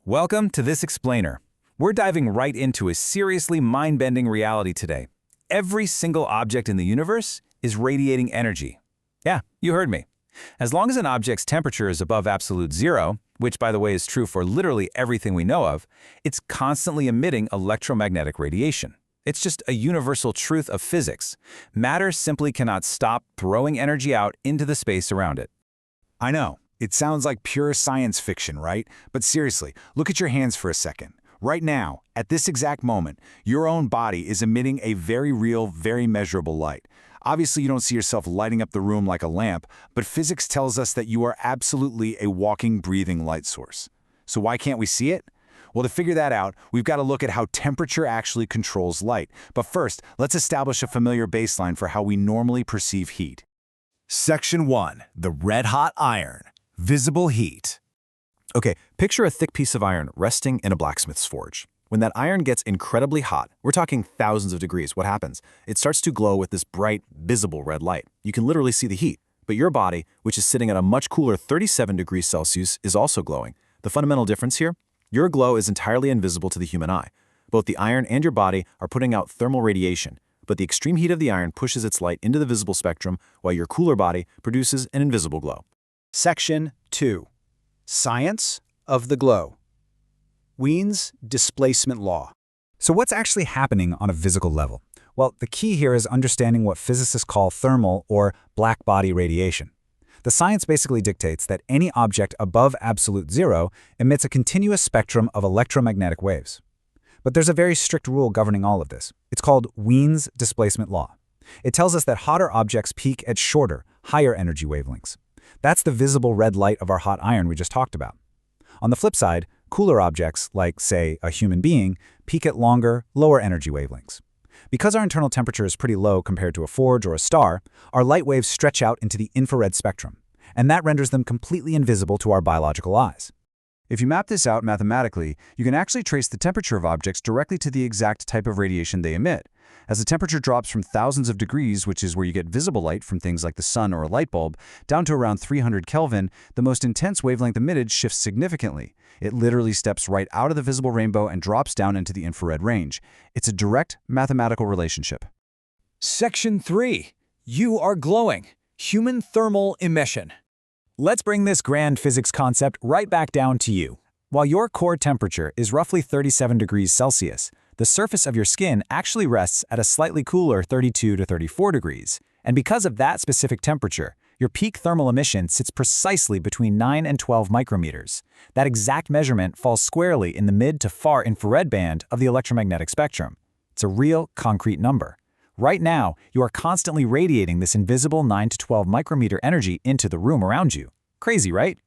Welcome to This Explainer. We're diving right into a seriously mind-bending reality today. Every single object in the universe is radiating energy. Yeah, you heard me. As long as an object's temperature is above absolute zero, which by the way is true for literally everything we know of, it's constantly emitting electromagnetic radiation. It's just a universal truth of physics. Matter simply cannot stop throwing energy out into the space around it. I know, it sounds like pure science fiction, right? But seriously, look at your hands for a second. Right now, at this exact moment, your own body is emitting a very real, very measurable light. Obviously, you don't see yourself lighting up the room like a lamp, but physics tells us that you are absolutely a walking, breathing light source. So why can't we see it? Well, to figure that out, we've got to look at how temperature actually controls light. But first, let's establish a familiar baseline for how we normally perceive heat. Section 1. The red-hot iron. Visible heat. Okay, picture a thick piece of iron resting in a blacksmith's forge. When that iron gets incredibly hot, we're talking thousands of degrees, what happens? It starts to glow with this bright, visible red light. You can literally see the heat. But your body, which is sitting at a much cooler 37 degrees Celsius, is also glowing. The fundamental difference here? Your glow is entirely invisible to the human eye. Both the iron and your body are putting out thermal radiation, but the extreme heat of the iron pushes its light into the visible spectrum, while your cooler body produces an invisible glow. Section 2. Science of the glow. Wien's displacement law. So what's actually happening on a physical level? Well, the key here is understanding what physicists call thermal or blackbody radiation. The science basically dictates that any object above absolute zero emits a continuous spectrum of electromagnetic waves. But there's a very strict rule governing all of this. It's called Wien's displacement law. It tells us that hotter objects peak at shorter, higher energy wavelengths. That's the visible red light of our hot iron we just talked about. On the flip side, cooler objects, like, say, a human being, peak at longer, lower energy wavelengths. Because our internal temperature is pretty low compared to a forge or a star, our light waves stretch out into the infrared spectrum, and that renders them completely invisible to our biological eyes. If you map this out mathematically, you can actually trace the temperature of objects directly to the exact type of radiation they emit. As the temperature drops from thousands of degrees, which is where you get visible light from things like the sun or a light bulb, down to around 300 Kelvin, the most intense wavelength emitted shifts significantly. It literally steps right out of the visible rainbow and drops down into the infrared range. It's a direct mathematical relationship. Section 3. You are glowing. Human thermal emission. Let's bring this grand physics concept right back down to you. While your core temperature is roughly 37 degrees Celsius, the surface of your skin actually rests at a slightly cooler 32 to 34 degrees. And because of that specific temperature, your peak thermal emission sits precisely between 9 and 12 micrometers. That exact measurement falls squarely in the mid to far infrared band of the electromagnetic spectrum. It's a real, concrete number. Right now, you are constantly radiating this invisible 9 to 12 micrometer energy into the room around you. Crazy, right?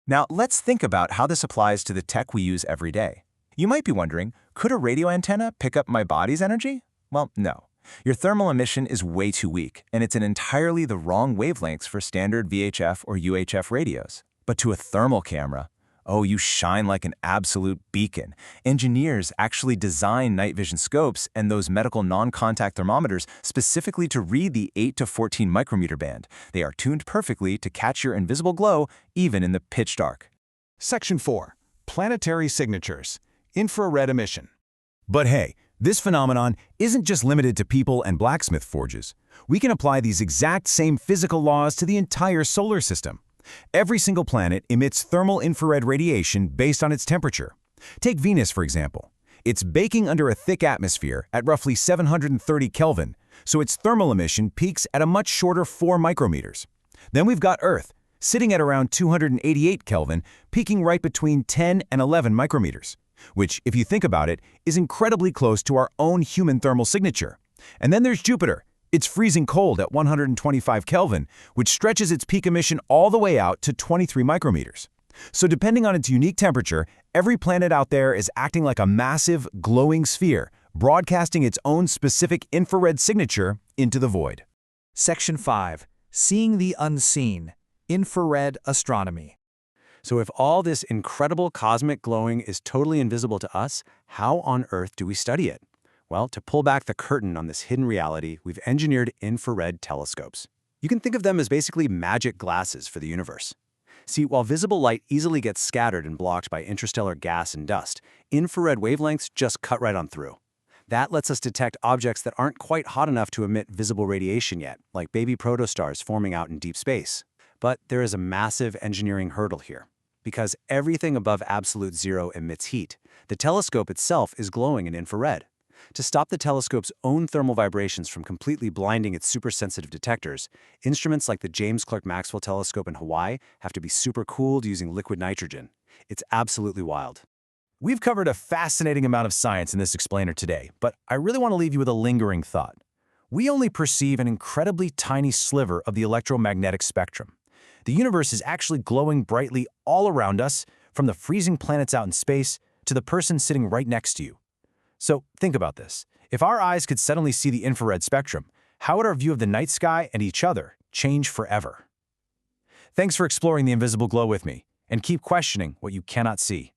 Now, let's think about how this applies to the tech we use every day. You might be wondering, could a radio antenna pick up my body's energy? Well, no. Your thermal emission is way too weak, and it's in entirely the wrong wavelengths for standard VHF or UHF radios. But to a thermal camera, oh, you shine like an absolute beacon. Engineers actually design night vision scopes and those medical non-contact thermometers specifically to read the 8 to 14 micrometer band. They are tuned perfectly to catch your invisible glow, even in the pitch dark. Section 4. Planetary signatures. Infrared emission. But hey, this phenomenon isn't just limited to people and blacksmith forges. We can apply these exact same physical laws to the entire solar system. Every single planet emits thermal infrared radiation based on its temperature. Take Venus, for example. It's baking under a thick atmosphere at roughly 730 Kelvin, so its thermal emission peaks at a much shorter 4 micrometers. Then we've got Earth, sitting at around 288 Kelvin, peaking right between 10 and 11 micrometers, which, if you think about it, is incredibly close to our own human thermal signature. And then there's Jupiter. It's freezing cold at 125 Kelvin, which stretches its peak emission all the way out to 23 micrometers. So depending on its unique temperature, every planet out there is acting like a massive, glowing sphere, broadcasting its own specific infrared signature into the void. Section 5. Seeing the unseen. Infrared astronomy. So if all this incredible cosmic glowing is totally invisible to us, how on earth do we study it? Well, to pull back the curtain on this hidden reality, we've engineered infrared telescopes. You can think of them as basically magic glasses for the universe. See, while visible light easily gets scattered and blocked by interstellar gas and dust, infrared wavelengths just cut right on through. That lets us detect objects that aren't quite hot enough to emit visible radiation yet, like baby protostars forming out in deep space. But there is a massive engineering hurdle here. Because everything above absolute zero emits heat, the telescope itself is glowing in infrared. To stop the telescope's own thermal vibrations from completely blinding its supersensitive detectors, instruments like the James Clerk Maxwell Telescope in Hawaii have to be supercooled using liquid nitrogen. It's absolutely wild. We've covered a fascinating amount of science in this explainer today, but I really want to leave you with a lingering thought. We only perceive an incredibly tiny sliver of the electromagnetic spectrum. The universe is actually glowing brightly all around us, from the freezing planets out in space to the person sitting right next to you. So think about this. If our eyes could suddenly see the infrared spectrum, how would our view of the night sky and each other change forever? Thanks for exploring the invisible glow with me, and keep questioning what you cannot see.